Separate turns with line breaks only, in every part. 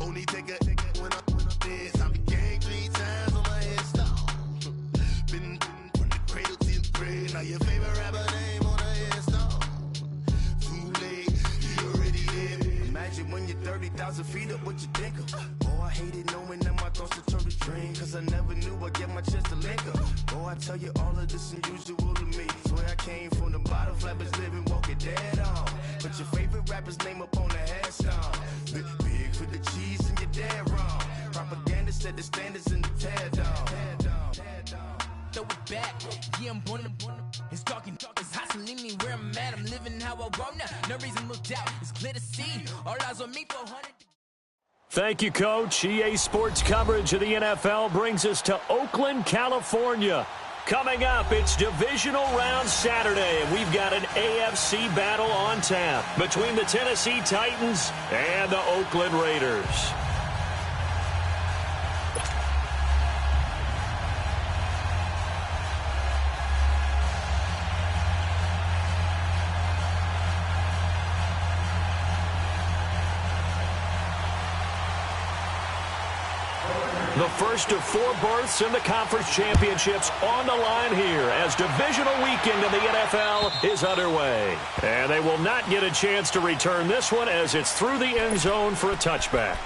Only take a when I'm this. I be gang 3 times on my headstone. Been from the cradle to the grave. Now your favorite rapper name on a headstone. Too late, you already there. Imagine when you're 30,000 feet up, what you think of? Oh, I hated knowing that my thoughts would turn to dream. Cause I never knew I'd get my chance to link up. Oh, I tell you all of this unusual to me. Swear I came from the bottom, flappers living, walking dead on. Put your favorite rapper's name up on the headstone. Big for the cheese and you're dead wrong. Propaganda set the standards in the tear down.
Throw it back, yeah, I'm born to it's talking, it's hustling me where I'm at. I'm living how I want now. No reason to doubt, it's clear to see. All eyes on me for 100.
Thank you, Coach. EA Sports coverage of the NFL brings us to Oakland, California. Coming up, it's Divisional Round Saturday, and we've got an AFC battle on tap between the Tennessee Titans and the Oakland Raiders. The first of 4 berths in the conference championships on the line here as divisional weekend in the NFL is underway. And they will not get a chance to return this one as it's through the end zone for a touchback.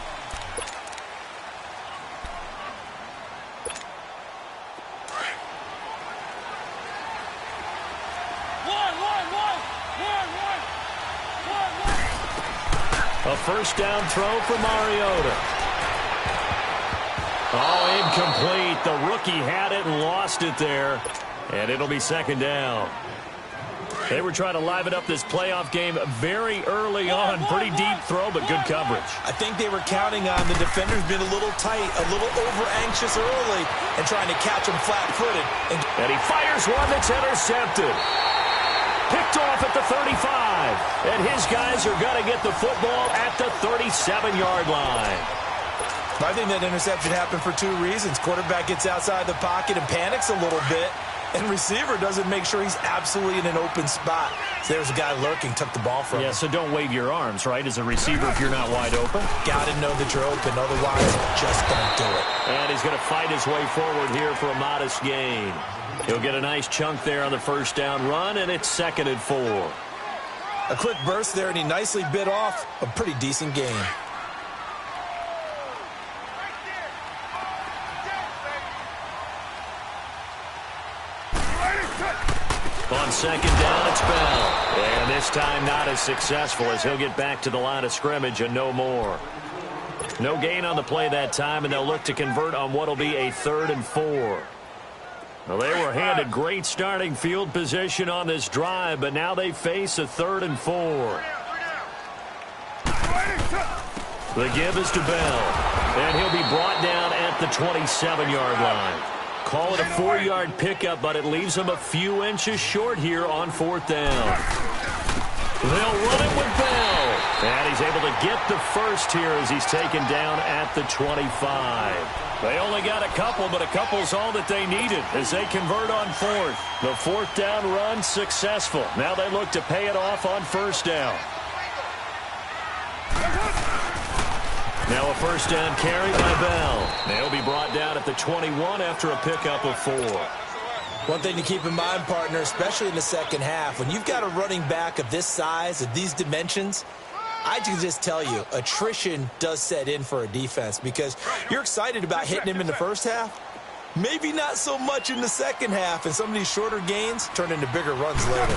A first down throw for Mariota. Oh, incomplete. The rookie had it and lost it there. And it'll be second down. They were trying to liven up this playoff game very early on. Pretty deep throw, but good coverage.
I think they were counting on the defenders being a little tight, a little over-anxious early, and trying to catch him flat-footed.
And he fires one that's intercepted. Picked off at the 35. And his guys are going to get the football at the 37-yard line.
I think that interception happened for 2 reasons. Quarterback gets outside the pocket and panics a little bit, and receiver doesn't make sure he's absolutely in an open spot. So there's a guy lurking, took the ball from him.
Yeah, so don't wave your arms, right, as a receiver if you're not wide open.
Got to know that you're open, otherwise just don't do it.
And he's going to fight his way forward here for a modest gain. He'll get a nice chunk there on the first down run, and it's 2nd and 4.
A quick burst there, and he nicely bit off a pretty decent gain.
On second down, it's Bell. And this time not as successful as he'll get back to the line of scrimmage and no more. No gain on the play that time, and they'll look to convert on what will be a 3rd and 4. Well, they were handed great starting field position on this drive, but now they face a 3rd and 4. The give is to Bell, and he'll be brought down at the 27-yard line. Call it a 4-yard pickup, but it leaves him a few inches short here on 4th down. They'll run it with Bell. And he's able to get the first here as he's taken down at the 25. They only got a couple, but a couple's all that they needed as they convert on 4th. The 4th down run successful. Now they look to pay it off on 1st down. Now a first down carry by Bell. They'll be brought down at the 21 after a pickup of 4.
One thing to keep in mind, partner, especially in the second half, when you've got a running back of this size, of these dimensions, I can just tell you, attrition does set in for a defense because you're excited about hitting him in the first half. Maybe not so much in the second half, and some of these shorter gains turn into bigger runs later.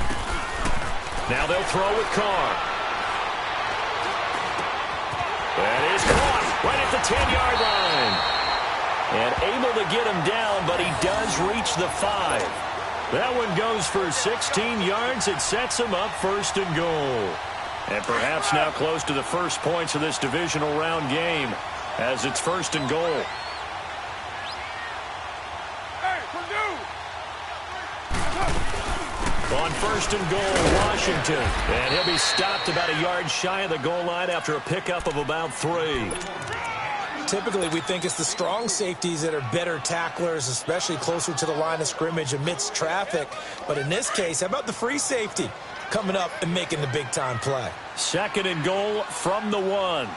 Now they'll throw with Carr. That is caught right at the 10-yard line. And able to get him down, but he does reach the 5. That one goes for 16 yards. It sets him up 1st and goal. And perhaps now close to the first points of this divisional round game as it's 1st and goal. On 1st and goal, Washington. And he'll be stopped about a yard shy of the goal line after a pickup of about 3.
Typically, we think it's the strong safeties that are better tacklers, especially closer to the line of scrimmage amidst traffic. But in this case, how about the free safety coming up and making the big-time play?
2nd and goal from the 1.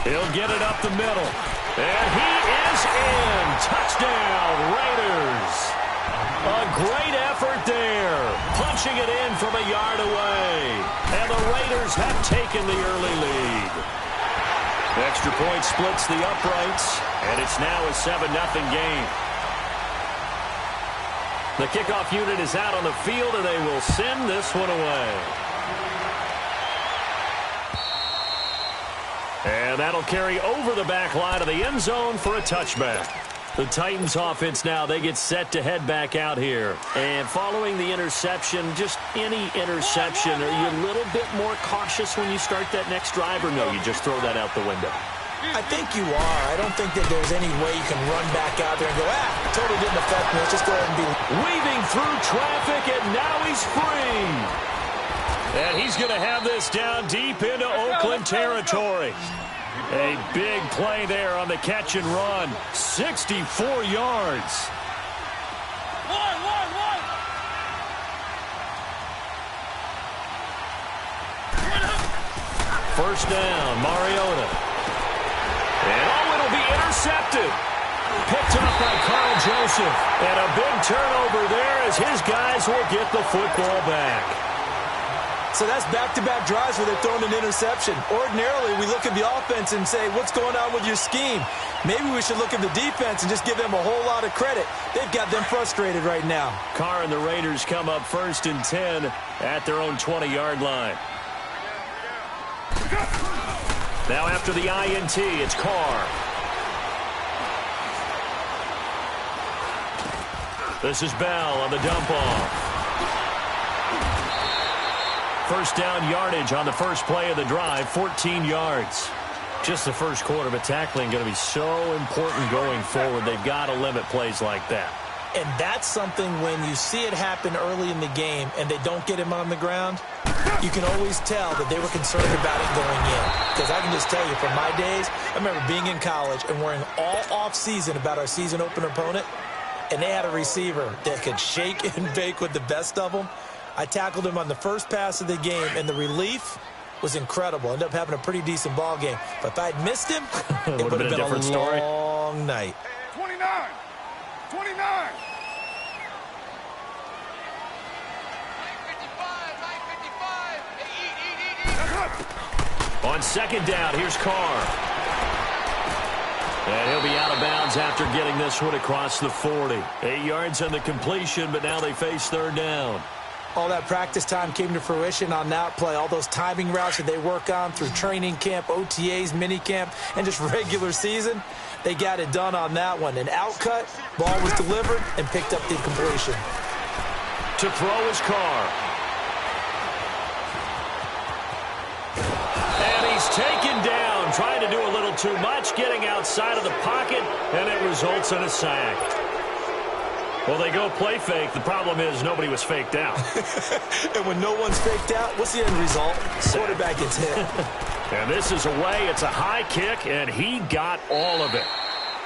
He'll get it up the middle. And he is in. Touchdown, Raiders. A great effort there. Punching it in from a yard away. And the Raiders have taken the early lead. Extra point splits the uprights. And it's now a 7-0 game. The kickoff unit is out on the field, and they will send this one away. And that'll carry over the back line of the end zone for a touchback. The Titans offense now, they get set to head back out here. And following the interception, just any interception, are you a little bit more cautious when you start that next drive, or no, you just throw that out the window?
I think you are. I don't think that there's any way you can run back out there and go, totally didn't affect me. Let's just go ahead and be
weaving through traffic, and now he's free. And he's going to have this down deep into Oakland territory. A big play there on the catch and run. 64 yards. First down, Mariota. And it'll be intercepted. Picked up by Carl Joseph. And a big turnover there as his guys will get the football back.
So that's back-to-back drives where they're throwing an interception. Ordinarily, we look at the offense and say, what's going on with your scheme? Maybe we should look at the defense and just give them a whole lot of credit. They've got them frustrated right now.
Carr and the Raiders come up 1st and 10 at their own 20-yard line. Now after the INT, it's Carr. This is Bell on the dump-off. First down yardage on the first play of the drive, 14 yards. Just the first quarter, but tackling going to be so important going forward. They've got to limit plays like that.
And that's something when you see it happen early in the game and they don't get him on the ground, you can always tell that they were concerned about it going in. Because I can just tell you, from my days, I remember being in college and worrying all off-season about our season opener opponent, and they had a receiver that could shake and bake with the best of them. I tackled him on the first pass of the game, and the relief was incredible. Ended up having a pretty decent ball game. But if I'd missed him, it would have been a different story. Long night.
29. 29.
On second down, here's Carr. And he'll be out of bounds after getting this one across the 40. 8 yards on the completion, but now they face third down.
All that practice time came to fruition on that play. All those timing routes that they work on through training camp, OTAs, minicamp, and just regular season, they got it done on that one. An outcut, ball was delivered, and picked up the completion.
To throw is Carr. And he's taken down, trying to do a little too much, getting outside of the pocket, and it results in a sack. Well, they go play fake. The problem is nobody was faked out.
And when no one's faked out, what's the end result? Quarterback gets hit.
And this is away. It's a high kick, and he got all of it.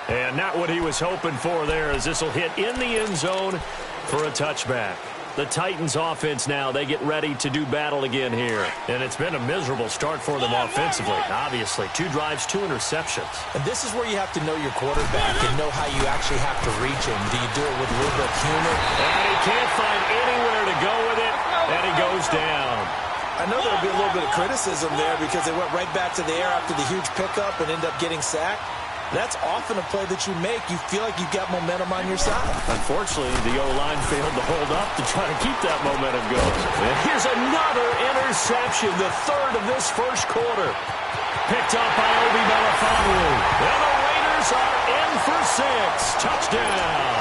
And not what he was hoping for there, as this will hit in the end zone for a touchback. The Titans offense now, they get ready to do battle again here. And it's been a miserable start for them offensively, obviously. 2 drives, 2 interceptions.
And this is where you have to know your quarterback and know how you actually have to reach him. Do you do it with a little bit of humor?
And he can't find anywhere to go with it, and he goes down.
I know there'll be a little bit of criticism there because they went right back to the air after the huge pickup and ended up getting sacked. That's often a play that you make. You feel like you've got momentum on your side.
Unfortunately, the O-line failed to hold up to try to keep that momentum going. And here's another interception, the third of this first quarter. Picked up by Obi Melifonwu. And the Raiders are in for 6. Touchdown.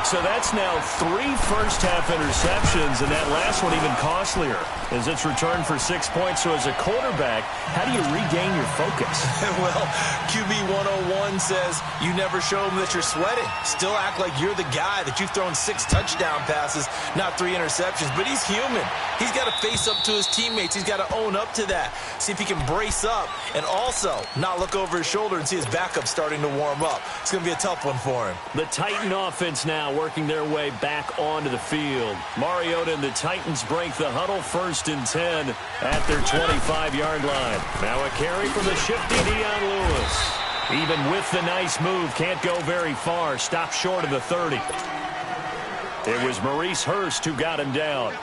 So that's now 3 first-half interceptions, and that last one even costlier as it's returned for 6 points. So as a quarterback, how do you regain your focus?
Well, QB 101 says you never show them that you're sweating. Still act like you're the guy, that you've thrown 6 touchdown passes, not 3 interceptions. But he's human. He's got to face up to his teammates. He's got to own up to that. See if he can brace up and also not look over his shoulder and see his backup starting to warm up. It's going to be a tough one for him.
The Titan offense now working their way back onto the field. Mariota and the Titans break the huddle, 1st and 10 at their 25-yard line. Now a carry from the shifty Dion Lewis. Even with the nice move, can't go very far. Stopped short of the 30. It was Maurice Hurst who got him down.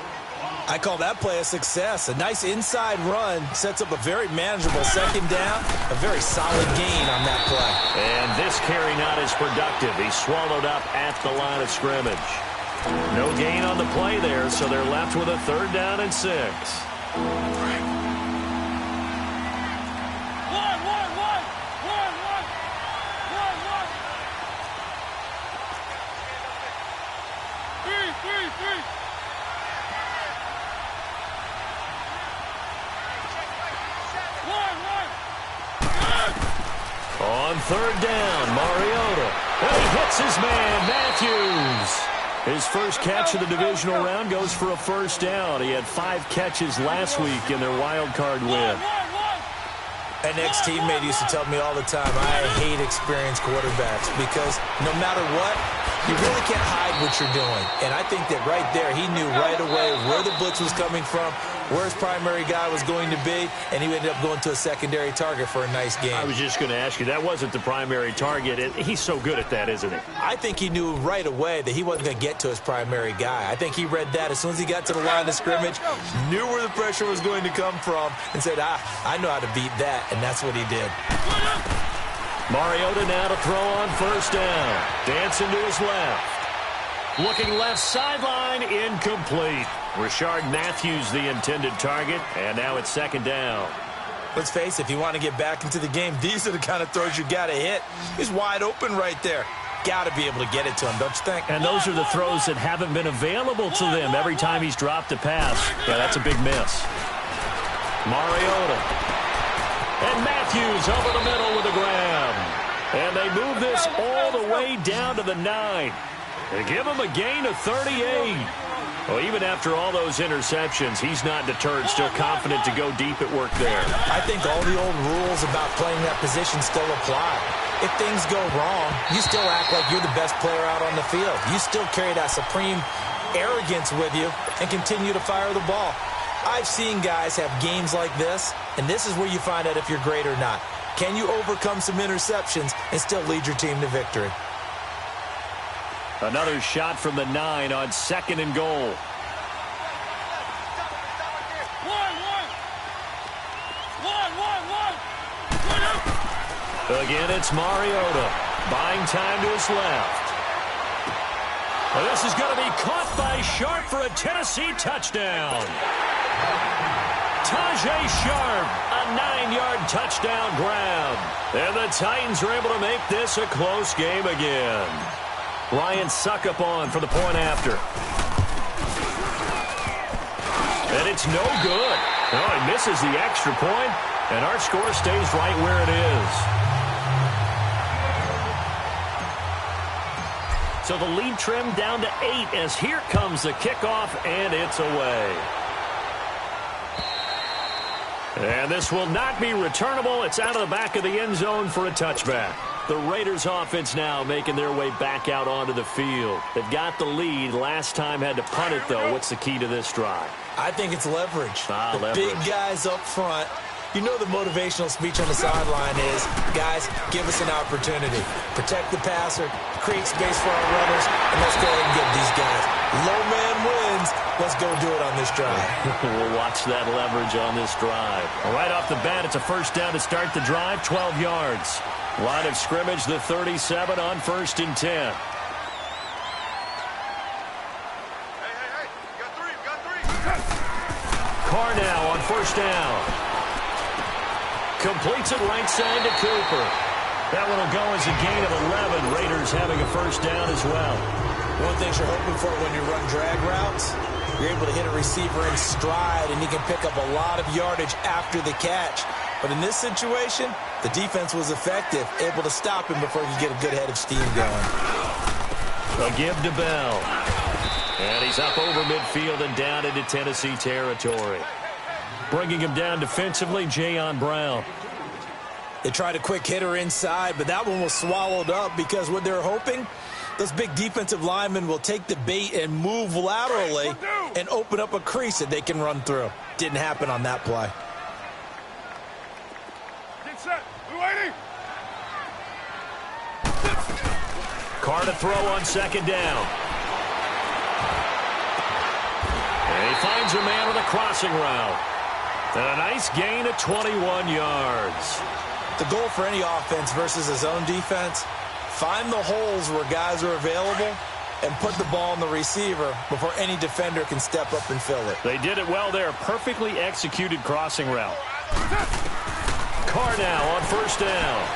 I call that play a success. A nice inside run sets up a very manageable 2nd down. A very solid gain on that play.
And this carry not as productive. He's swallowed up at the line of scrimmage. No gain on the play there, so they're left with a 3rd down and 6. On 3rd down, Mariota. And he hits his man, Matthews. His first catch of the divisional round goes for a 1st down. He had 5 catches last week in their wild card win.
An ex-teammate used to tell me all the time, I hate experienced quarterbacks because no matter what, you really can't hide what you're doing. And I think that right there, he knew right away where the blitz was coming from, where his primary guy was going to be, and he ended up going to a secondary target for a nice game.
I was just going to ask you, that wasn't the primary target. He's so good at that, isn't he?
I think he knew right away that he wasn't going to get to his primary guy. I think he read that as soon as he got to the line of scrimmage, knew where the pressure was going to come from, and said, I know how to beat that, and that's what he did.
Mariota now to throw on 1st down. Dancing to his left. Looking left sideline, incomplete. Rashard Matthews the intended target, and now it's 2nd down.
Let's face it, if you want to get back into the game, these are the kind of throws you got to hit. He's wide open right there. Got to be able to get it to him, don't you think?
And those are the throws that haven't been available to them every time he's dropped a pass. Yeah, that's a big miss. Mariota. And Matthews over the middle with a grab. And they move this all the way down to the 9. They give him a gain of 38. Well, even after all those interceptions, he's not deterred, still confident to go deep at work there.
I think all the old rules about playing that position still apply. If things go wrong, you still act like you're the best player out on the field. You still carry that supreme arrogance with you and continue to fire the ball. I've seen guys have games like this, and this is where you find out if you're great or not. Can you overcome some interceptions and still lead your team to victory?
Another shot from the 9 on 2nd and goal. Again, it's Mariota. Buying time to his left. Well, this is going to be caught by Sharp for a Tennessee touchdown. Tajay Sharp, a 9-yard touchdown grab. And the Titans are able to make this a close game again. Ryan Suckup on for the point after. And it's no good. No, he misses the extra point, and our score stays right where it is. So the lead trimmed down to 8 as here comes the kickoff, and it's away. And this will not be returnable. It's out of the back of the end zone for a touchback. The Raiders offense now making their way back out onto the field. They've got the lead. Last time had to punt it, though. What's the key to this drive?
I think it's leverage.
Leverage.
Big guys up front. You know the motivational speech on the sideline is, guys, give us an opportunity. Protect the passer, create space for our runners, and let's go ahead and get these guys. Low man wins. Let's go do it on this drive.
We'll watch that leverage on this drive. Right off the bat, it's a 1st down to start the drive, 12 yards. Line of scrimmage, the 37 on 1st and 10.
Hey, you got three.
Carr now on 1st down. Completes it right side to Cooper. That one will go as a gain of 11. Raiders having a 1st down as well.
One of the things you're hoping for when you run drag routes, you're able to hit a receiver in stride, and he can pick up a lot of yardage after the catch. But in this situation, the defense was effective, able to stop him before he could get a good head of steam going.
A give to Bell. And he's up over midfield and down into Tennessee territory. Bringing him down defensively, Jayon Brown.
They tried a quick hitter inside, but that one was swallowed up because what they're hoping, Those big defensive linemen will take the bait and move laterally and open up a crease that they can run through. Didn't happen on that play.
Get set. We waiting.
Carr to throw on second down. And he finds a man with a crossing route. And a nice gain of 21 yards.
The goal for any offense versus a zone defense, find the holes where guys are available and put the ball in the receiver before any defender can step up and fill it.
They did it well there. Perfectly executed crossing route. Carr now on first down.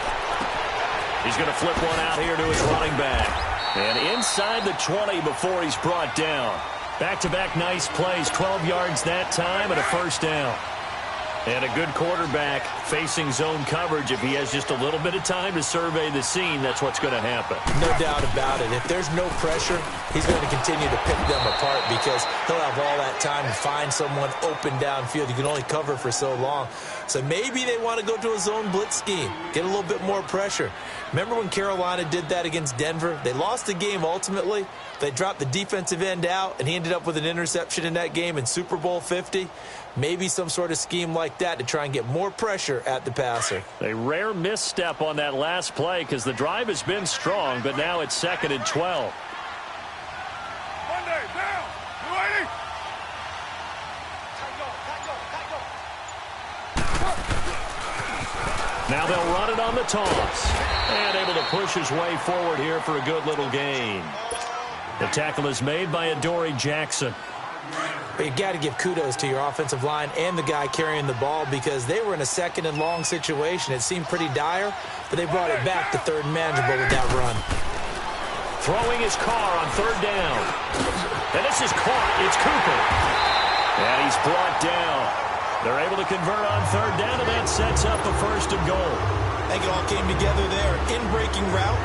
He's going to flip one out here to his running back. And inside the 20 before he's brought down. Back-to-back nice plays. 12 yards that time and a first down. And a good quarterback facing zone coverage. If he has just a little bit of time to survey the scene, that's what's going to happen.
No doubt about it. If there's no pressure, he's going to continue to pick them apart because he'll have all that time to find someone open downfield. You can only cover for so long. So maybe they want to go to a zone blitz scheme, get a little bit more pressure. Remember when Carolina did that against Denver? They lost the game ultimately. They dropped the defensive end out, and he ended up with an interception in that game in Super Bowl 50. Maybe some sort of scheme like that to try and get more pressure at the passer.
A rare misstep on that last play because the drive has been strong, but now it's 2nd and 12.
Monday, down. We waiting.
Now they'll run it on the toss. And able to push his way forward here for a good little gain. The tackle is made by Adoree Jackson.
But you got to give kudos to your offensive line and the guy carrying the ball because they were in a 2nd and long situation. It seemed pretty dire, but they brought it back to 3rd and manageable with that run.
Throwing his Carr on 3rd down. And this is caught. It's Cooper. And he's brought down. They're able to convert on 3rd down, and that sets up a 1st and goal.
I think it all came together there. In-breaking route,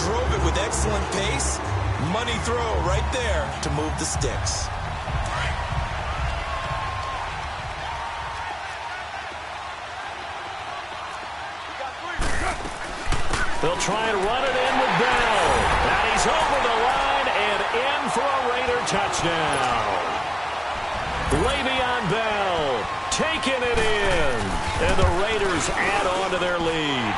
drove it with excellent pace. Money throw right there to move the sticks.
They'll try and run it in with Bell. And he's over the line and in for a Raider touchdown. Le'Veon Bell taking it in. And the Raiders add on to their lead.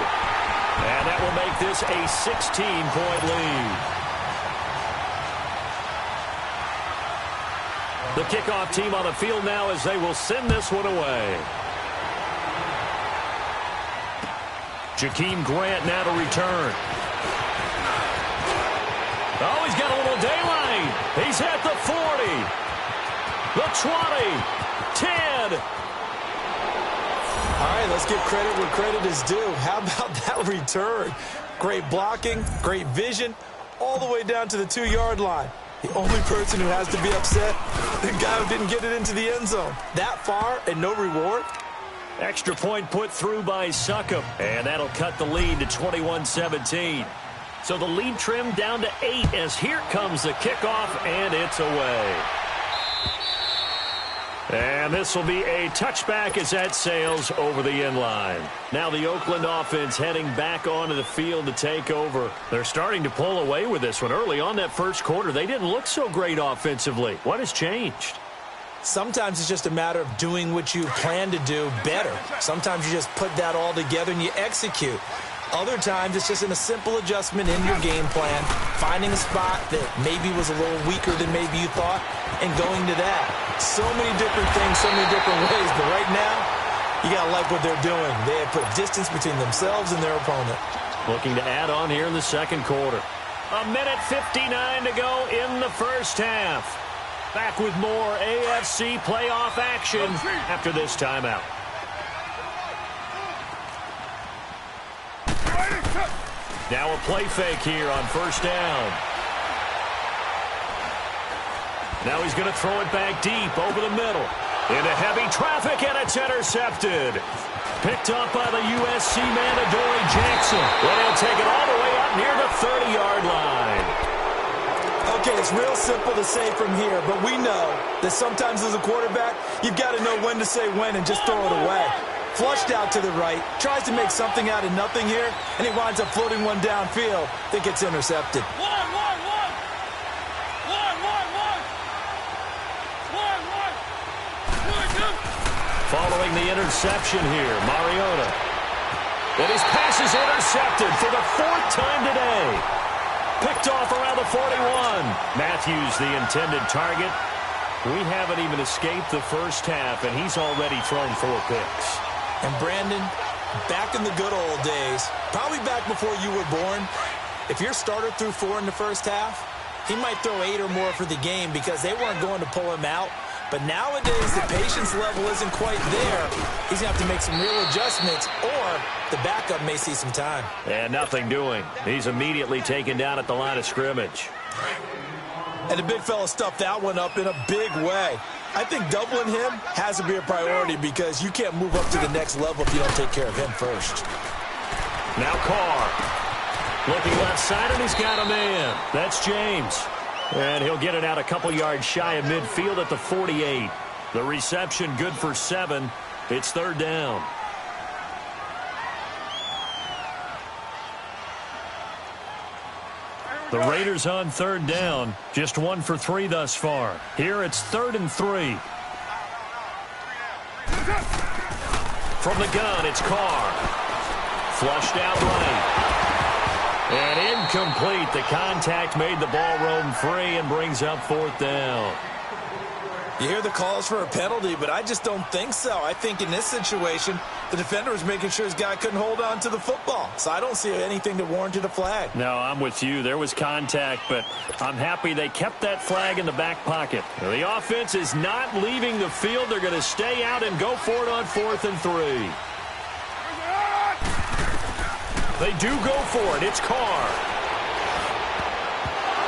And that will make this a 16-point lead. The kickoff team on the field now as they will send this one away. Jakeem Grant now to return. Oh, he's got a little daylight. He's at the 40. The 20. 10.
All right, let's give credit where credit is due. How about that return? Great blocking, great vision, all the way down to the 2-yard line. The only person who has to be upset, the guy who didn't get it into the end zone. That far and no reward?
Extra point put through by Succop, and that'll cut the lead to 21-17. So the lead trimmed down to 8 as here comes the kickoff, and it's away. And this will be a touchback as that sails over the end line. Now the Oakland offense heading back onto the field to take over. They're starting to pull away with this one. Early on that first quarter, they didn't look so great offensively. What has changed?
Sometimes it's just a matter of doing what you plan to do better. Sometimes you just put that all together and you execute. Other times it's just in a simple adjustment in your game plan, finding a spot that maybe was a little weaker than maybe you thought, and going to that. So many different things, so many different ways, but right now, you got to like what they're doing. They have put distance between themselves and their opponent.
Looking to add on here in the second quarter. 1:59 to go in the first half. Back with more AFC playoff action after this timeout. Now a play fake here on first down. Now he's going to throw it back deep over the middle. Into heavy traffic, and it's intercepted. Picked up by the USC man, Adoree Jackson. Well, he'll take it all the way up near the 30-yard line.
Okay, it's real simple to say from here, but we know that sometimes as a quarterback, you've got to know when to say when and just throw it away. Flushed out to the right, tries to make something out of nothing here, and he winds up floating one downfield that gets intercepted.
One.
Throwing the interception here, Mariota. And his pass is intercepted for the 4th time today. Picked off around the 41. Matthews, the intended target. We haven't even escaped the first half, and he's already thrown 4 picks.
And Brandon, back in the good old days, probably back before you were born, if your starter threw 4 in the first half, he might throw 8 or more for the game because they weren't going to pull him out. But nowadays, the patience level isn't quite there. He's going to have to make some real adjustments, or the backup may see some time.
And nothing doing. He's immediately taken down at the line of scrimmage.
And the big fella stuffed that one up in a big way. I think doubling him has to be a priority because you can't move up to the next level if you don't take care of him first.
Now Carr. Looking left side, and he's got a man. That's James. And he'll get it out a couple yards shy of midfield at the 48. The reception good for 7. It's 3rd down. The Raiders on 3rd down. Just 1 for 3 thus far. Here it's 3rd and 3. From the gun, it's Carr. Flushed out right. And incomplete. The contact made the ball roam free and brings up 4th down.
You hear the calls for a penalty, but I just don't think so. I think in this situation, the defender was making sure his guy couldn't hold on to the football. So I don't see anything that warranted a flag.
No, I'm with you. There was contact, but I'm happy they kept that flag in the back pocket. The offense is not leaving the field. They're going to stay out and go for it on 4th and 3. They do go for it. It's Carr.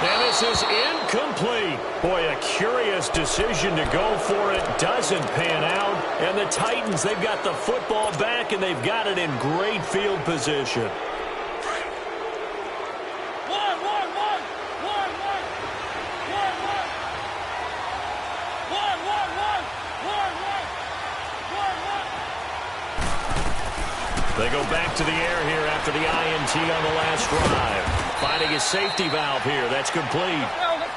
And this is incomplete. Boy, a curious decision to go for it. Doesn't pan out. And the Titans, they've got the football back, and they've got it in great field position. They go back to the air here after the INT on the last drive. Finding a safety valve here. That's complete.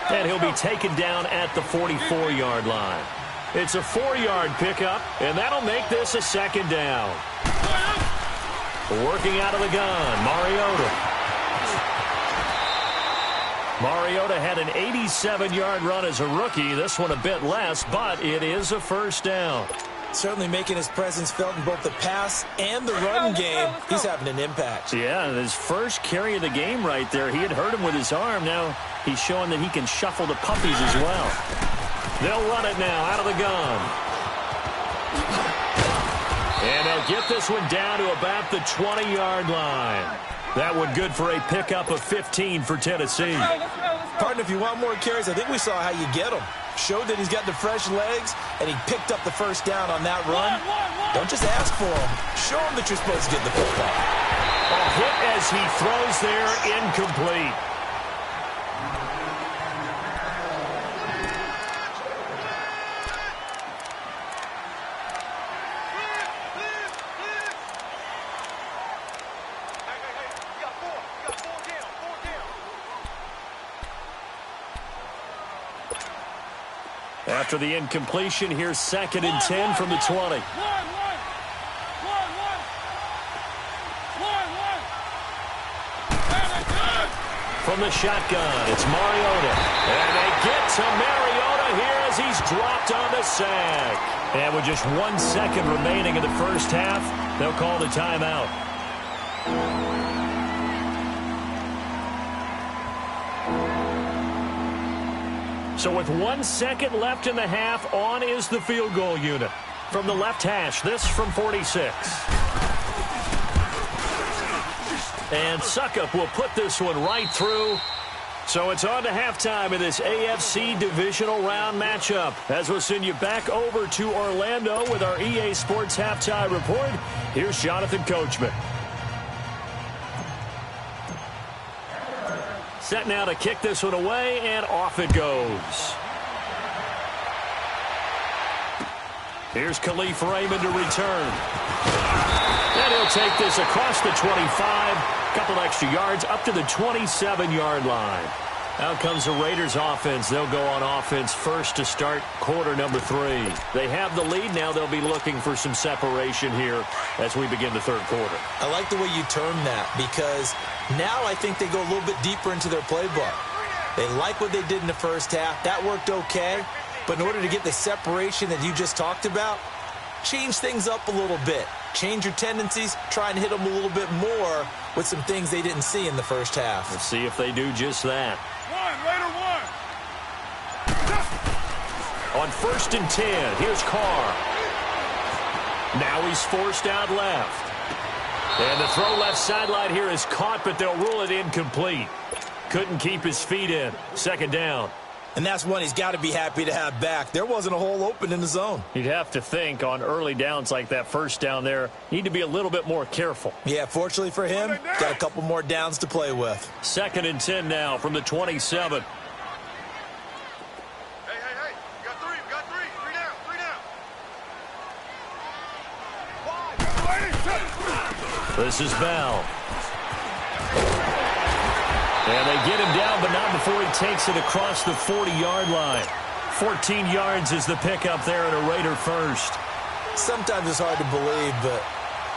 And he'll be taken down at the 44-yard line. It's a 4-yard pickup, and that'll make this a 2nd down. Working out of the gun, Mariota. Mariota had an 87-yard run as a rookie. This one a bit less, but it is a 1st down.
Certainly making his presence felt in both the pass and the run game. He's having an impact.
Yeah, his first carry of the game right there. He had hurt him with his arm. Now he's showing that he can shuffle the puppies as well. They'll run it now out of the gun. And they'll get this one down to about the 20-yard line. That one good for a pickup of 15 for Tennessee.
Partner, if you want more carries, I think we saw how you get them. Showed that he's got the fresh legs, and he picked up the 1st down on that run. Don't just ask for him. Show him that you're supposed to get the football.
A hit as he throws there, incomplete. After the incompletion, here's 2nd and 10 from the 20. From the shotgun, it's Mariota. And they get to Mariota here as he's dropped on the sack. And with just 1 second remaining in the first half, they'll call the timeout. So with 1 second left in the half, on is the field goal unit. From the left hash, this from 46. And Suckup will put this one right through. So it's on to halftime in this AFC divisional round matchup. As we'll send you back over to Orlando with our EA Sports Halftime Report, here's Jonathan Coachman. Set now to kick this one away, and off it goes. Here's Khalif Raymond to return. And he'll take this across the 25, couple extra yards up to the 27-yard line. Out comes the Raiders offense. They'll go on offense first to start quarter number 3. They have the lead now. They'll be looking for some separation here as we begin the third quarter.
I like the way you term that because now I think they go a little bit deeper into their playbook. They like what they did in the first half. That worked okay. But in order to get the separation that you just talked about, change things up a little bit. Change your tendencies. Try and hit them a little bit more with some things they didn't see in the first half.
Let's see if they do just that.
Raider one.
On 1st and 10, here's Carr. Now he's forced out left. And the throw left sideline here is caught, but they'll rule it incomplete. Couldn't keep his feet in. 2nd down.
And that's one he's got to be happy to have back. There wasn't a hole open in the zone.
You'd have to think on early downs like that first down there, need to be a little bit more careful.
Yeah, fortunately for him, got a couple more downs to play with.
2nd and 10 now from the 27.
Hey. We got 3. We got 3. 3 down. 3 down.
This is Bell. And they get him down, but not before he takes it across the 40-yard line. 14 yards is the pickup there and a Raider first.
Sometimes it's hard to believe, but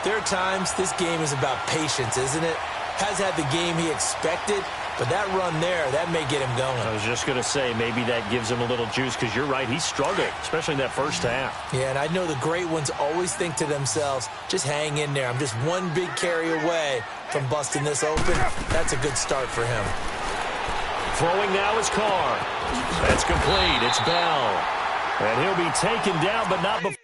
there are times this game is about patience, isn't it? Has had the game he expected, but that run there, that may get him going.
I was just going to say, maybe that gives him a little juice because you're right, he struggled, especially in that first half.
Yeah, and I know the great ones always think to themselves, just hang in there. I'm just one big carry away from busting this open. That's a good start for him.
Throwing now is Carr. That's complete. It's Bell. And he'll be taken down, but not before.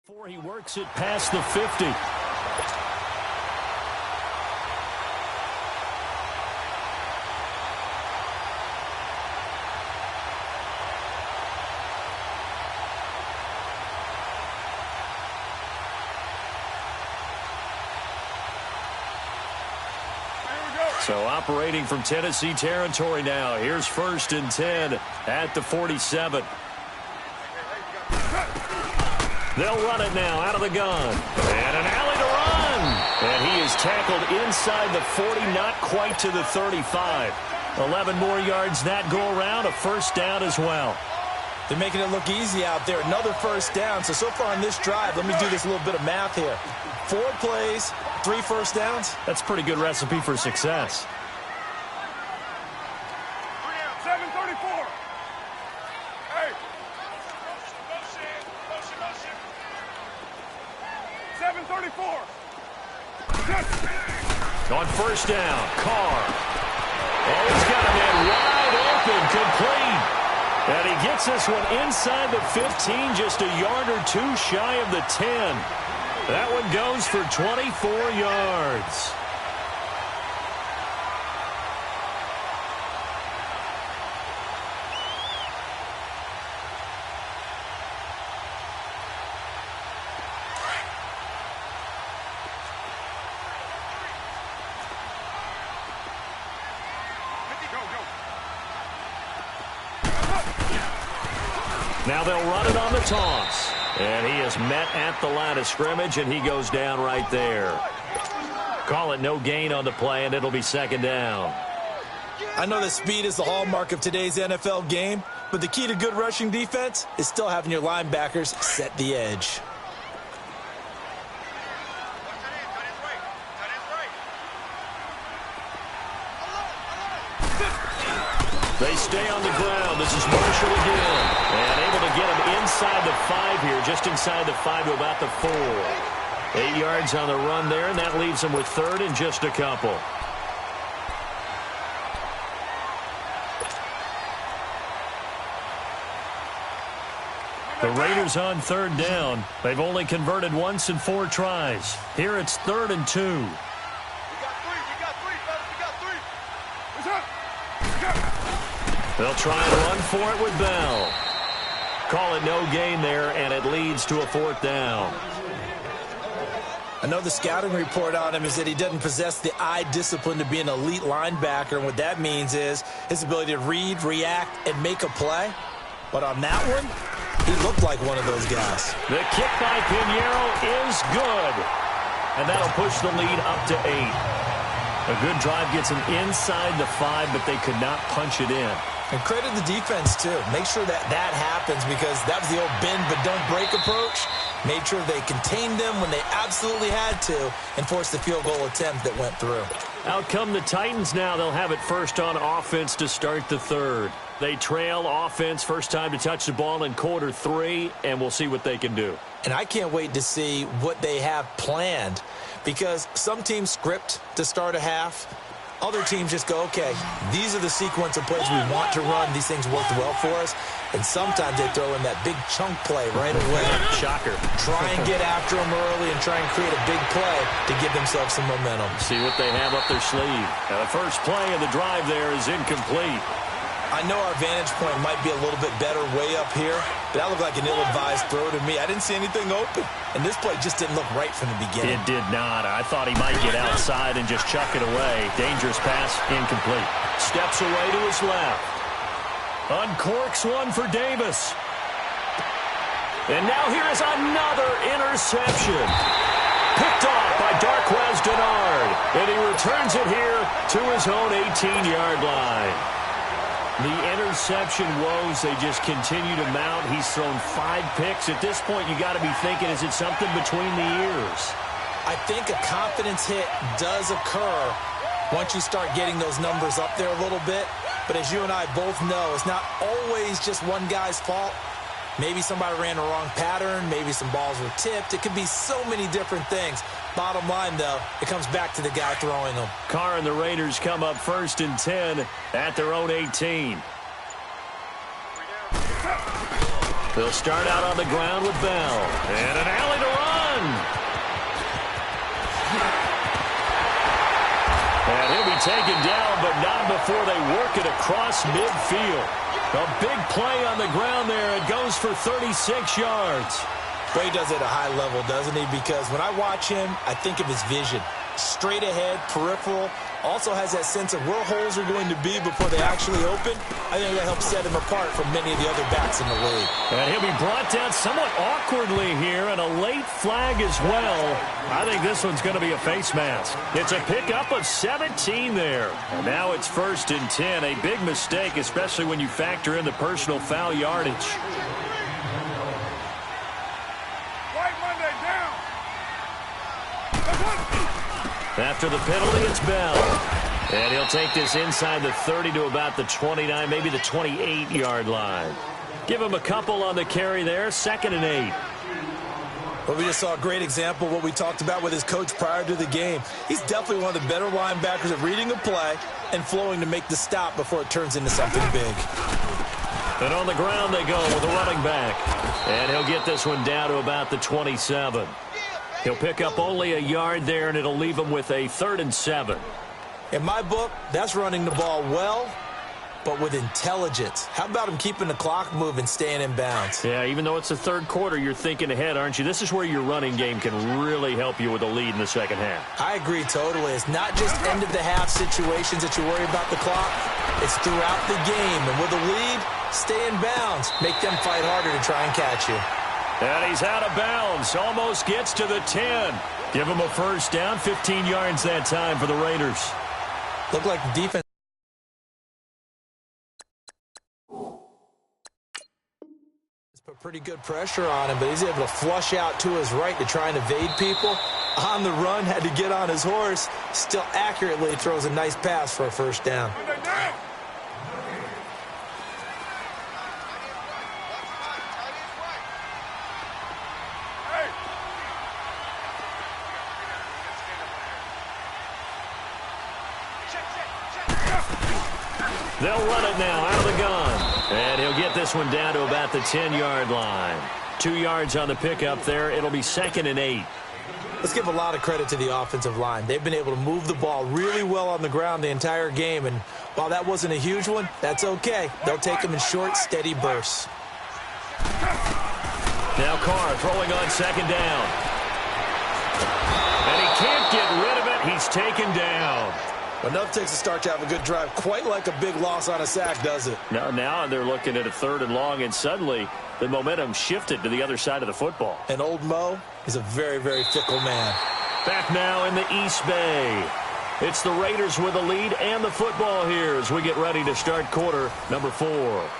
Before he works it past the 50. So operating from Tennessee territory now. Here's 1st and 10 at the 47. They'll run it now out of the gun. And an alley to run. And he is tackled inside the 40, not quite to the 35. 11 more yards that go around, a 1st down as well.
They're making it look easy out there. Another 1st down. So far on this drive, let me do this little bit of math here. 4 plays, 3 1st downs.
That's a pretty good recipe for success.
7:34. Hey. Motion. 7:34.
On 1st down, Carr. Oh, he's got a man wide open, complete. And he gets this one inside the 15, just a yard or 2 shy of the 10. That one goes for 24 yards. Now they'll run it on the toss. And he is met at the line of scrimmage, and he goes down right there. Call it no gain on the play, and it'll be 2nd down.
I know that speed is the hallmark of today's NFL game, but the key to good rushing defense is still having your linebackers set the edge.
They stay on the ground. This is Marshall again. And able to get him inside the 5 here, just inside the 5 to about the 4. 8 yards on the run there, and that leaves him with 3rd and just a couple. The Raiders on 3rd down. They've only converted once in 4 tries. Here it's 3rd and 2.
We got 3, fellas. We got 3. What's up?
They'll try and run for it with Bell. Call it no gain there, and it leads to a 4th down.
I know the scouting report on him is that he doesn't possess the eye discipline to be an elite linebacker, and what that means is his ability to read, react, and make a play. But on that one, he looked like one of those guys.
The kick by Pinheiro is good, and that'll push the lead up to 8. A good drive gets them inside the 5, but they could not punch it in.
And credit the defense, too. Make sure that happens, because that was the old bend but don't break approach. Made sure they contained them when they absolutely had to and forced the field goal attempt that went through.
Out come the Titans now. They'll have it first on offense to start the third. They trail offense, first time to touch the ball in quarter 3, and we'll see what they can do.
And I can't wait to see what they have planned, because some teams script to start a half. Other teams just go, okay, these are the sequence of plays we want to run. These things worked well for us. And sometimes they throw in that big chunk play right away.
Shocker.
Try and get after them early and try and create a big play to give themselves some momentum.
See what they have up their sleeve. Now the first play of the drive there is incomplete.
I know our vantage point might be a little bit better way up here, but that looked like an ill-advised throw to me. I didn't see anything open, and this play just didn't look right from the beginning.
It did not. I thought he might get outside and just chuck it away. Dangerous pass, incomplete. Steps away to his left. Uncorks one for Davis. And now here is another interception. Picked off by Darquez Denard, and he returns it here to his own 18-yard line. The interception woes, they just continue to mount. He's thrown 5 picks. At this point, you got to be thinking, is it something between the ears?
I think a confidence hit does occur once you start getting those numbers up there a little bit. But as you and I both know, it's not always just one guy's fault. Maybe somebody ran the wrong pattern. Maybe some balls were tipped. It could be so many different things. Bottom line, though, it comes back to the guy throwing them.
Carr and the Raiders come up 1st and 10 at their own 18. They'll start out on the ground with Bell. And an alley to run. And he'll be taken down, but not before they work it across midfield. A big play on the ground there. It goes for 36 yards.
Well, he does it at a high level, doesn't he? Because when I watch him, I think of his vision. Straight ahead, peripheral. Also has that sense of where holes are going to be before they actually open. I think that helps set him apart from many of the other backs in the league.
And he'll be brought down somewhat awkwardly here, and a late flag as well. I think this one's going to be a face mask. It's a pickup of 17 there. And now it's 1st and 10. A big mistake, especially when you factor in the personal foul yardage. After the penalty, it's Bell. And he'll take this inside the 30 to about the 29, maybe the 28-yard line. Give him a couple on the carry there, 2nd and 8.
Well, we just saw a great example of what we talked about with his coach prior to the game. He's definitely one of the better linebackers at reading a play and flowing to make the stop before it turns into something big.
And on the ground they go with a running back. And he'll get this one down to about the 27. He'll pick up only a yard there, and it'll leave him with a 3rd and 7.
In my book, that's running the ball well, but with intelligence. How about him keeping the clock moving, staying in bounds?
Yeah, even though it's the 3rd quarter, you're thinking ahead, aren't you? This is where your running game can really help you with a lead in the 2nd half.
I agree totally. It's not just end-of-the-half situations that you worry about the clock. It's throughout the game. And with a lead, stay in bounds. Make them fight harder to try and catch you.
And he's out of bounds. Almost gets to the 10. Give him a 1st down. 15 yards that time for the Raiders.
Looked like the defense put pretty good pressure on him, but he's able to flush out to his right to try and evade people. On the run, had to get on his horse. Still accurately throws a nice pass for a 1st down.
They'll run it now out of the gun. And he'll get this one down to about the 10-yard line. 2 yards on the pickup there. It'll be 2nd and 8.
Let's give a lot of credit to the offensive line. They've been able to move the ball really well on the ground the entire game. And while that wasn't a huge one, that's okay. They'll take them in short, steady bursts.
Now Carr throwing on 2nd down. He's taken down.
Enough takes a start to have a good drive. Quite like a big loss on a sack, does it?
Now they're looking at a 3rd and long, and suddenly the momentum shifted to the other side of the football.
And old Mo is a very, very fickle man.
Back now in the East Bay. It's the Raiders with the lead and the football here as we get ready to start quarter number 4.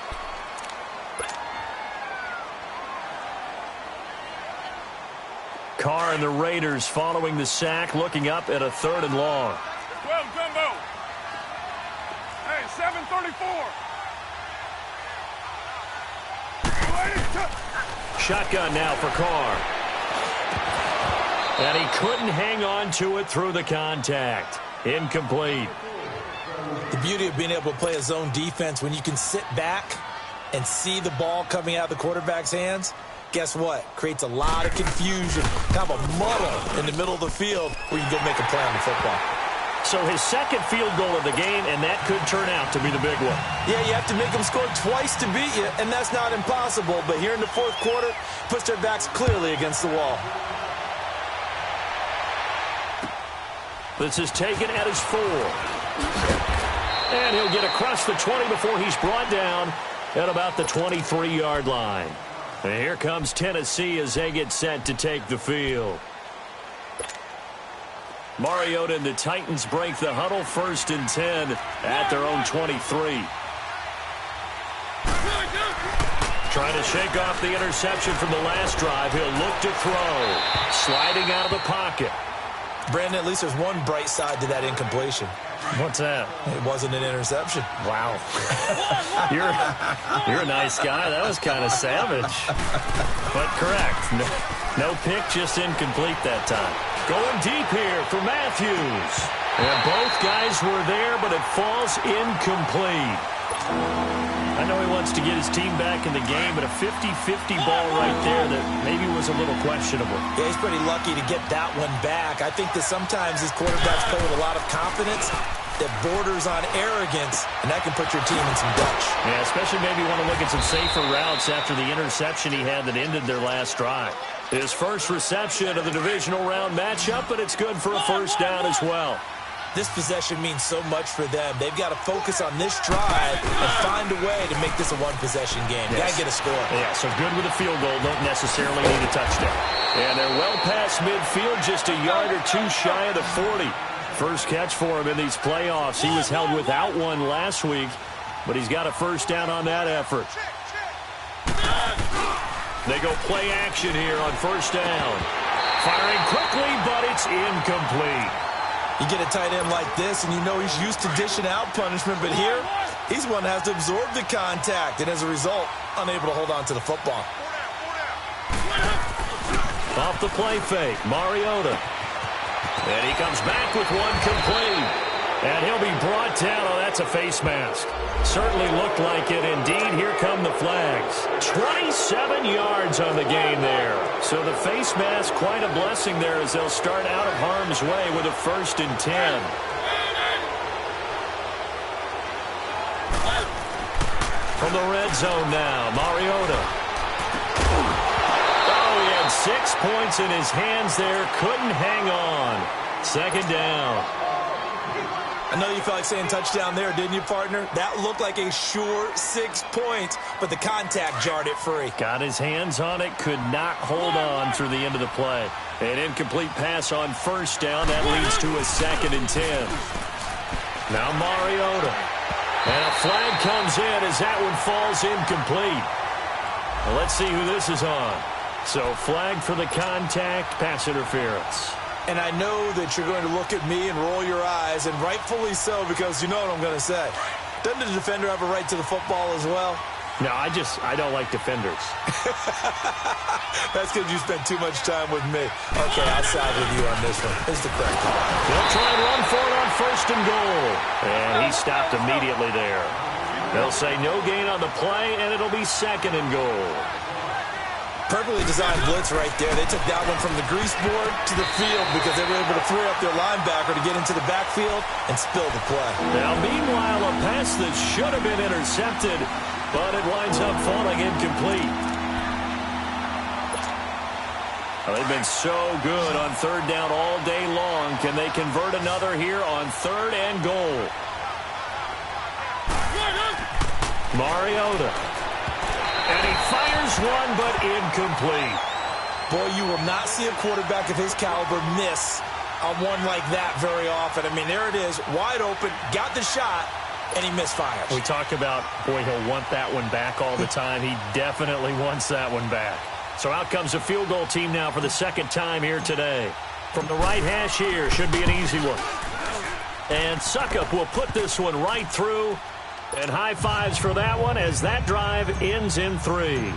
Carr and the Raiders following the sack, looking up at a 3rd and long.
12 Jumbo. Hey, 734.
Shotgun now for Carr. And he couldn't hang on to it through the contact. Incomplete.
The beauty of being able to play a zone defense when you can sit back and see the ball coming out of the quarterback's hands, guess what? Creates a lot of confusion, kind of a muddle in the middle of the field where you can go make a play on the football.
So his second field goal of the game, and that could turn out to be the big one.
Yeah, you have to make them score twice to beat you, and that's not impossible. But here in the 4th quarter, puts their backs clearly against the wall.
This is taken at his 4. And he'll get across the 20 before he's brought down at about the 23-yard line. And here comes Tennessee as they get set to take the field. Mariota and the Titans break the huddle, 1st and 10 at their own 23. Trying to shake off the interception from the last drive. He'll look to throw. Sliding out of the pocket.
Brandon, at least there's one bright side to that incompletion.
What's that?
It wasn't an interception.
Wow. You're a nice guy. That was kind of savage. But correct. No pick, just incomplete that time. Going deep here for Matthews. And both guys were there, but it falls incomplete. I know he wants to get his team back in the game, but a 50-50 ball right there that maybe was a little questionable.
Yeah, he's pretty lucky to get that one back. I think that sometimes these quarterbacks play with a lot of confidence that borders on arrogance, and that can put your team in some dutch.
Yeah, especially maybe want to look at some safer routes after the interception he had that ended their last drive. His first reception of the divisional round matchup, but it's good for a 1st down as well.
This possession means so much for them. They've got to focus on this drive and find a way to make this a one-possession game. Yes. Got to get a score.
Yeah, so good with a field goal. Don't necessarily need a touchdown. And they're well past midfield, just a yard or two shy of the 40. First catch for him in these playoffs. He was held without one last week, but he's got a 1st down on that effort. They go play action here on 1st down. Firing quickly, but it's incomplete.
You get a tight end like this, and you know he's used to dishing out punishment, but here, he's one that has to absorb the contact, and as a result, unable to hold on to the football.
Off the play fake, Mariota. And he comes back with one complete. And he'll be brought down. Oh, that's a face mask. Certainly looked like it. Indeed, here come the flags. 27 yards on the game there. So the face mask, quite a blessing there as they'll start out of harm's way with a 1st and 10. From the red zone now, Mariota. Oh, he had 6 points in his hands there. Couldn't hang on. 2nd down.
I know you felt like saying touchdown there, didn't you, partner? That looked like a sure 6 points, but the contact jarred it free.
Got his hands on it, could not hold on through the end of the play. An incomplete pass on 1st down. That leads to a 2nd and 10. Now Mariota. And a flag comes in as that one falls incomplete. Well, let's see who this is on. So flag for the contact, pass interference.
And I know that you're going to look at me and roll your eyes, and rightfully so, because you know what I'm going to say. Doesn't the defender have a right to the football as well?
No, I don't like defenders.
That's because you spent too much time with me. Okay, I'll side with you on this one. It's the correct call.
They'll try and run for it on 1st and goal. And he stopped immediately there. They'll say no gain on the play, and it'll be 2nd and goal.
Perfectly designed blitz right there. They took that one from the grease board to the field because they were able to free up their linebacker to get into the backfield and spill the play.
Now, meanwhile, a pass that should have been intercepted, but it winds up falling incomplete. Well, they've been so good on third down all day long. Can they convert another here on 3rd and goal? Mariota. And he fires one, but incomplete.
Boy, you will not see a quarterback of his caliber miss on one like that very often. I mean, there it is, wide open, got the shot, and he misfires.
We talk about, boy, he'll want that one back all the time. He definitely wants that one back. So out comes a field goal team now for the second time here today. From the right hash here, should be an easy one. And Suckup will put this one right through. And high fives for that one as that drive ends in 3.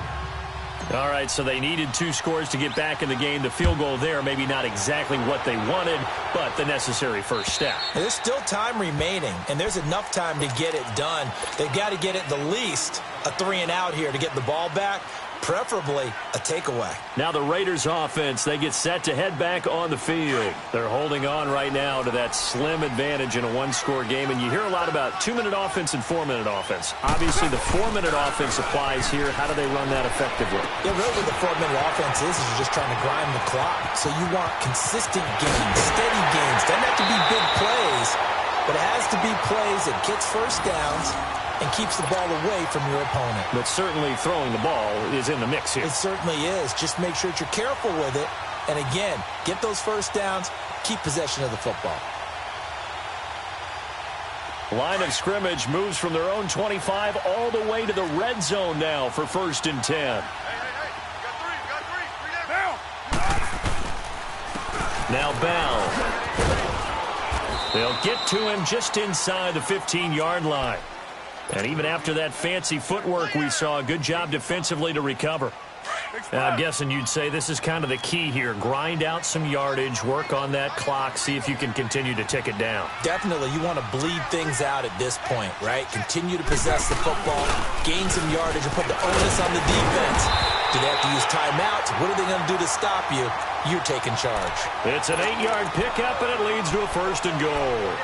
All right, so they needed 2 scores to get back in the game. The field goal there, maybe not exactly what they wanted, but the necessary first step.
There's still time remaining, and there's enough time to get it done. They've got to get it the least a 3-and-out here to get the ball back, preferably a takeaway.
Now the Raiders offense, they get set to head back on the field. They're holding on right now to that slim advantage in a 1-score game, and you hear a lot about 2-minute offense and 4-minute offense. Obviously, the 4-minute offense applies here. How do they run that effectively?
Yeah, really what the 4-minute offense is you're just trying to grind the clock. So you want consistent gains, steady gains. Doesn't have to be big plays, but it has to be plays that gets first downs and keeps the ball away from your opponent.
But certainly throwing the ball is in the mix here.
It certainly is. Just make sure that you're careful with it. And again, get those first downs, keep possession of the football.
Line of scrimmage moves from their own 25 all the way to the red zone now for 1st and 10.
Hey, got three down.
Now Bell. They'll get to him just inside the 15-yard line. And even after that fancy footwork we saw, good job defensively to recover. I'm guessing you'd say this is kind of the key here. Grind out some yardage, work on that clock, see if you can continue to tick it down.
Definitely. You want to bleed things out at this point, right? Continue to possess the football, gain some yardage, and put the onus on the defense. Do they have to use timeouts? What are they going to do to stop you? You're taking charge.
It's an 8-yard pickup, and it leads to a 1st and goal.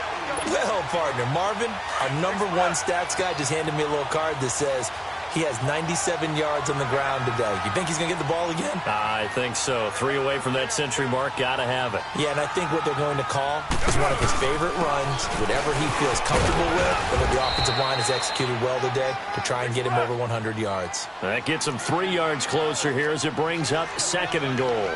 Well, partner, Marvin, our #1 stats guy, just handed me a little card that says he has 97 yards on the ground today. You think he's going to get the ball again?
I think so. 3 away from that century mark. Got to have it.
Yeah, and I think what they're going to call is one of his favorite runs, whatever he feels comfortable with, whether the offensive line has executed well today to try and get him over 100 yards.
That gets him 3 yards closer here as it brings up 2nd and goal.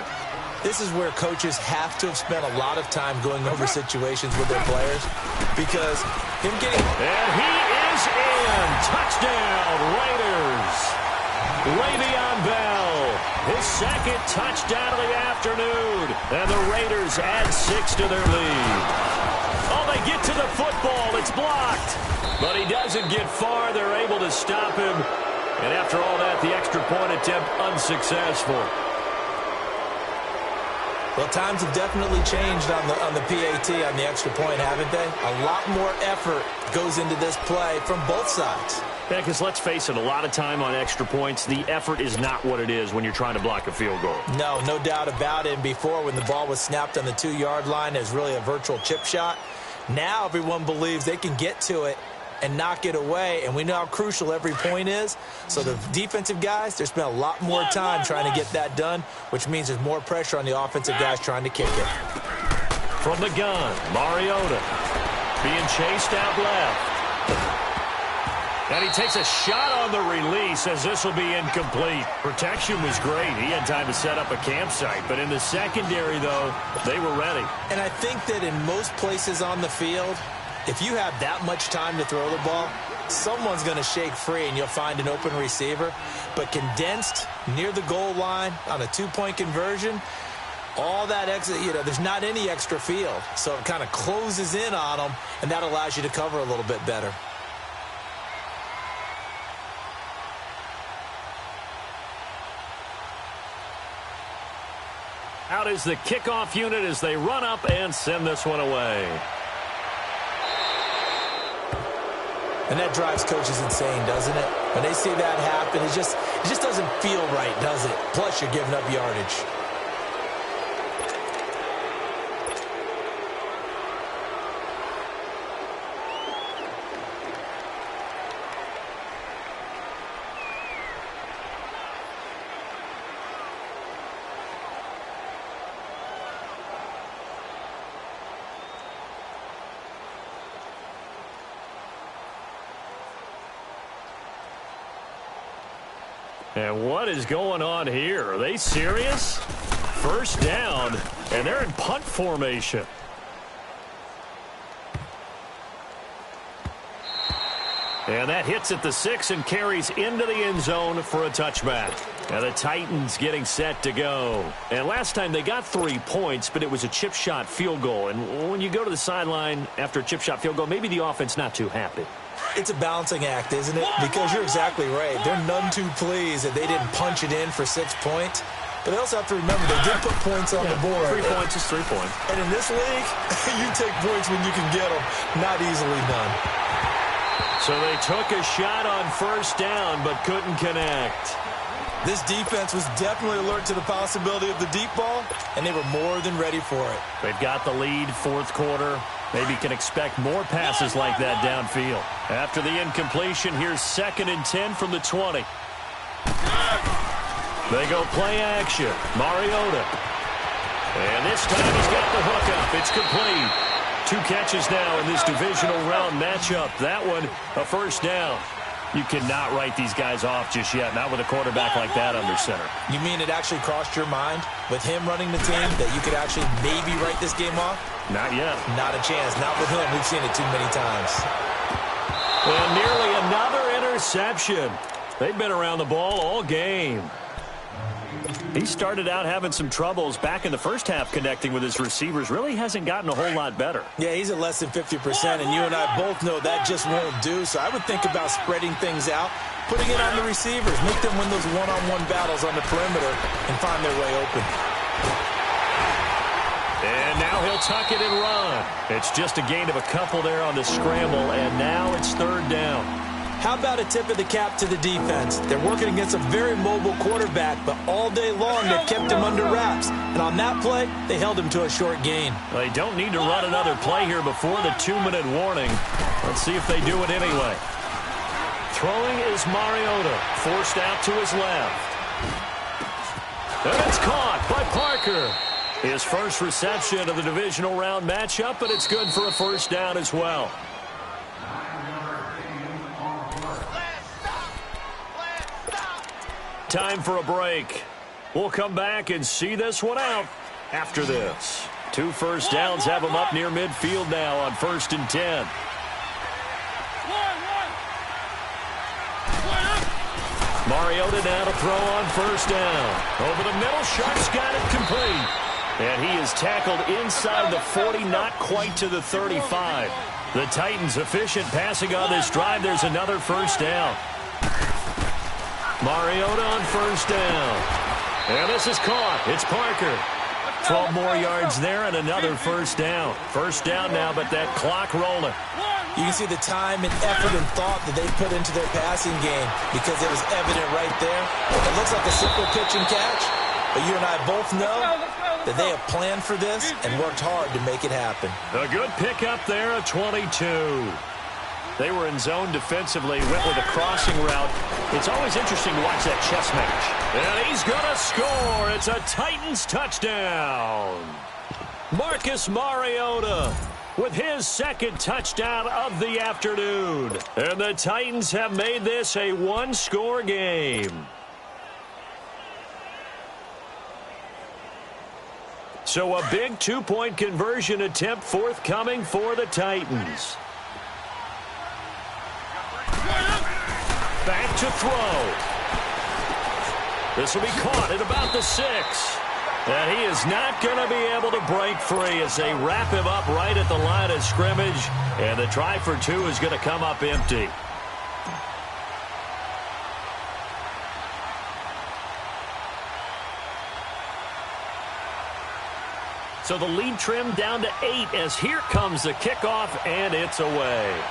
This is where coaches have to have spent a lot of time going over situations with their players because him getting...
And he is in. Touchdown, Raiders. Le'Veon Bell, his 2nd touchdown of the afternoon. And the Raiders add 6 to their lead. Oh, they get to the football. It's blocked. But he doesn't get far. They're able to stop him. And after all that, the extra point attempt unsuccessful.
Well, times have definitely changed on the PAT, on the extra point, haven't they? A lot more effort goes into this play from both sides.
Yeah, because let's face it, a lot of time on extra points, the effort is not what it is when you're trying to block a field goal.
No, no doubt about it. And before, when the ball was snapped on the 2-yard line, it was really a virtual chip shot. Now everyone believes they can get to it and knock it away, and we know how crucial every point is. So the defensive guys, they spent a lot more time trying to get that done, which means there's more pressure on the offensive guys trying to kick it.
From the gun, Mariota being chased out left. And he takes a shot on the release as this will be incomplete. Protection was great. He had time to set up a campsite. But in the secondary, though, they were ready.
And I think that in most places on the field, if you have that much time to throw the ball, someone's going to shake free and you'll find an open receiver. But condensed near the goal line on a 2-point conversion, all that extra, there's not any extra field. So it kind of closes in on them, and that allows you to cover a little bit better.
Out is the kickoff unit as they run up and send this one away.
And that drives coaches insane, doesn't it? When they see that happen, it just doesn't feel right, does it? Plus, you're giving up yardage.
And what is going on here? Are they serious? First down, and they're in punt formation. And that hits at the 6 and carries into the end zone for a touchback. Now the Titans getting set to go. And last time they got 3 points, but it was a chip shot field goal. And when you go to the sideline after a chip shot field goal, maybe the offense not too happy.
It's a balancing act, isn't it? Because you're exactly right. They're none too pleased that they didn't punch it in for 6 points. But they also have to remember they did put points on the board.
3 points is 3 points.
And in this league, you take points when you can get them. Not easily done.
So they took a shot on first down, but couldn't connect.
This defense was definitely alert to the possibility of the deep ball, and they were more than ready for it.
They've got the lead, fourth quarter. Maybe can expect more passes like that downfield. After the incompletion, here's 2nd and 10 from the 20. They go play action. Mariota. And this time he's got the hook up. It's complete. 2 catches now in this divisional round matchup. That one, a first down. You cannot write these guys off just yet, not with a quarterback like that under center.
You mean it actually crossed your mind with him running the team that you could actually maybe write this game off?
Not yet.
Not a chance. Not with him. We've seen it too many times.
And nearly another interception. They've been around the ball all game. He started out having some troubles back in the first half connecting with his receivers. Really hasn't gotten a whole lot better.
Yeah, he's at less than 50%, and you and I both know that just won't do. So I would think about spreading things out, putting it on the receivers, make them win those one-on-one battles on the perimeter and find their way open.
And now he'll tuck it and run. It's just a gain of a couple there on the scramble, and now it's 3rd down.
How about a tip of the cap to the defense? They're working against a very mobile quarterback, but all day long they kept him under wraps. And on that play, they held him to a short gain.
They don't need to run another play here before the 2-minute warning. Let's see if they do it anyway. Throwing is Mariota, forced out to his left. And it's caught by Parker. His first reception of the divisional round matchup, but it's good for a first down as well. Time for a break. We'll come back and see this one out after this. 2 first downs have them up near midfield now on 1st and 10. Mariota now to throw on first down. Over the middle, Sharp's got it complete. And he is tackled inside the 40, not quite to the 35. The Titans efficient passing on this drive. There's another first down. Mariota on first down. And this is caught. It's Parker. 12 more yards there and another first down. First down now, but that clock rolling.
You can see the time and effort and thought that they put into their passing game because it was evident right there. It looks like a simple pitch and catch, but you and I both know that they have planned for this and worked hard to make it happen.
A good pickup there, a 22. They were in zone defensively, went with a crossing route. It's always interesting to watch that chess match. And he's going to score. It's a Titans touchdown. Marcus Mariota with his 2nd touchdown of the afternoon. And the Titans have made this a 1-score game. So a big 2-point conversion attempt forthcoming for the Titans. Back to throw. This will be caught at about the 6. And he is not going to be able to break free as they wrap him up right at the line of scrimmage. And the try for 2 is going to come up empty. So the lead trimmed down to 8 as here comes the kickoff, and it's away.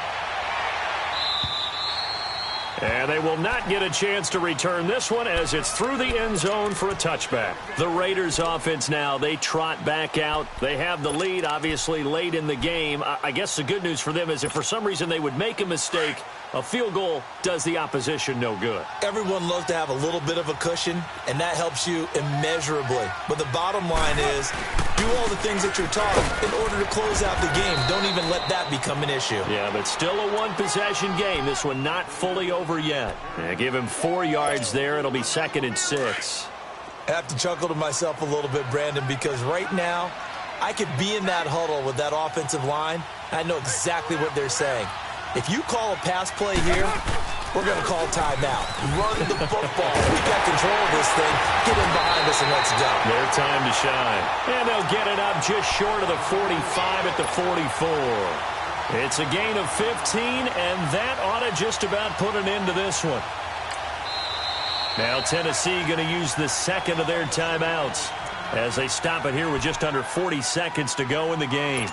And they will not get a chance to return this one as it's through the end zone for a touchback. The Raiders offense now, they trot back out. They have the lead, obviously, late in the game. I guess the good news for them is if for some reason they would make a mistake, a field goal does the opposition no good.
Everyone loves to have a little bit of a cushion, and that helps you immeasurably. But the bottom line is, do all the things that you're taught in order to close out the game. Don't even let that become an issue.
Yeah, but still a 1-possession game. This one not fully over over yet. Give him 4 yards there. It'll be 2nd and 6.
I have to chuckle to myself a little bit, Brandon, because right now I could be in that huddle with that offensive line. I know exactly what they're saying. If you call a pass play here, we're going to call timeout. Run the football. We got control of this thing. Get in behind us and let's go.
Their time to shine. And they'll get it up just short of the 45 at the 44. It's a gain of 15, and that ought to just about put an end to this one. Now Tennessee going to use the second of their timeouts as they stop it here with just under 40 seconds to go in the game.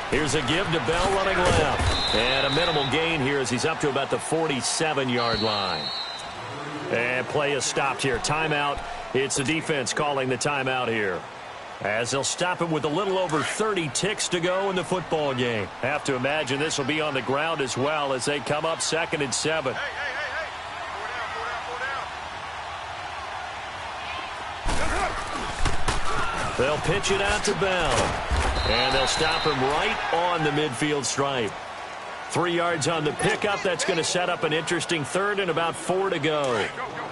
Here's a give to Bell running left. And a minimal gain here as he's up to about the 47-yard line. And play is stopped here. Timeout. It's the defense calling the timeout here, as they'll stop it with a little over 30 ticks to go in the football game. Have to imagine this will be on the ground as well as they come up 2nd and 7.
Hey.
They'll pitch it out to Bell. And they'll stop him right on the midfield stripe. 3 yards on the pickup. That's going to set up an interesting 3rd and about 4 to go.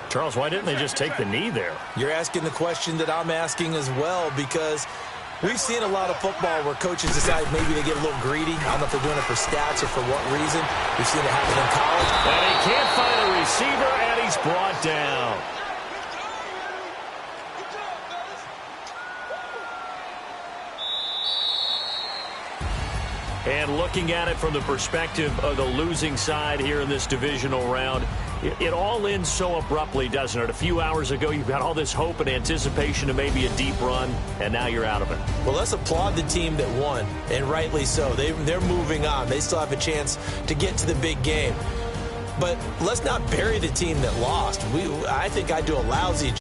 Charles, why didn't they just take the knee there?
You're asking the question that I'm asking as well, because we've seen a lot of football where coaches decide maybe they get a little greedy. I don't know if they're doing it for stats or for what reason. We've seen it happen in college.
And he can't find a receiver, and he's brought down. And looking at it from the perspective of the losing side here in this divisional round, it all ends so abruptly, doesn't it? A few hours ago, you've got all this hope and anticipation of maybe a deep run, and now you're out of it.
Well, let's applaud the team that won, and rightly so. They're moving on. They still have a chance to get to the big game. But let's not bury the team that lost. I think I do a lousy job